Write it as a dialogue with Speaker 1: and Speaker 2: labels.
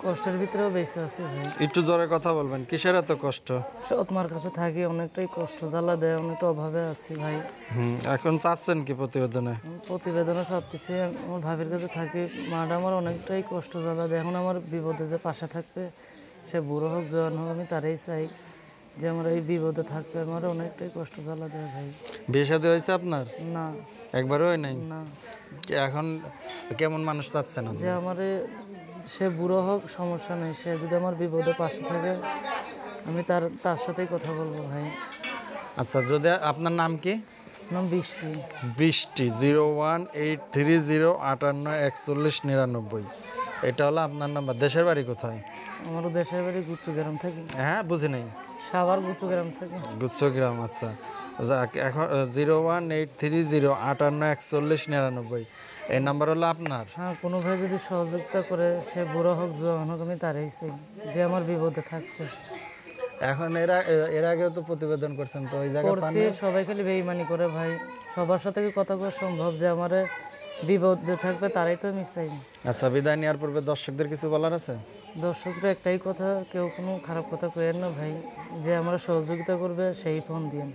Speaker 1: কষ্টের ভিতরেও বেঁচে আছি ভাই।
Speaker 2: একটু জোরে কথা বলবেন, কিসের এত কষ্ট?
Speaker 1: সৎ মার কাছে থাকি, অনেকটাই কষ্ট জ্বালা দেয়, অনেকটা অভাবে আছি ভাই।
Speaker 2: এখন চাচ্ছেন কি প্রতিবেদনে?
Speaker 1: প্রতিবেদনে চাচ্ছি আমার ভাবির কাছে থাকি, মাটা আমার অনেকটাই কষ্ট জ্বালা দেয়। এখন আমার বিপদে যে পাশে থাকবে, সে বুড়ো হোক জওয়ান হোক, আমি তারাই চাই যে আমার এই বিপদে থাকবে। আমার অনেকটাই কষ্ট জ্বালা দেয় ভাই।
Speaker 2: বিয়ে শাদী হয়েছে আপনার?
Speaker 1: না
Speaker 2: একবারও হয় নাই?
Speaker 1: না,
Speaker 2: এখন কেমন মানুষ চাচ্ছেন
Speaker 1: যে আমার সে বুড়ো হোক সমস্যা নেই, সে যদি আমার বিপদে পাশে থাকে আমি তার সাথেই কথা বলবো ভাই।
Speaker 2: আচ্ছা, যদি আপনার নাম কি?
Speaker 1: নাম বৃষ্টি।
Speaker 2: বৃষ্টি। 01830 584199। এটা হলো আপনার নাম্বার। দেশের বাড়ি কোথায়?
Speaker 1: আমারও দেশের বাড়ি গুচ্ছগ্রাম থাকি।
Speaker 2: হ্যাঁ, বুঝি নাই।
Speaker 1: সাভার গুচ্ছগ্রাম থাকি।
Speaker 2: গুচ্ছগ্রাম, আচ্ছা। যাক, এখন 01830 584199 এই নাম্বার হলো আপনার?
Speaker 1: হ্যাঁ, কোনো ভাই যদি সহযোগিতা করে, সে বুড়ো হোক জওয়ান হোক, আমি তারাই চাই যে আমার বিপদে থাকছে।
Speaker 2: এখন এর আগেও তো প্রতিবেদন করছেন, তো ওই জায়গায়
Speaker 1: করছি, সবাই খালি বেইমানি করে ভাই। সবার সাথে কি কথা কওয়া সম্ভব যে আমার বিপদে থাকবে, তারাই তো আমি চাই।
Speaker 2: আচ্ছা, বিদায় নেওয়ার পূর্বে দর্শকদের কিছু বলার আছে?
Speaker 1: দর্শকরা একটাই কথা, কেউ কোনো খারাপ কথা কইেন না ভাই, যে আমরা সহযোগিতা করবে সেই ফোন দিয়েন।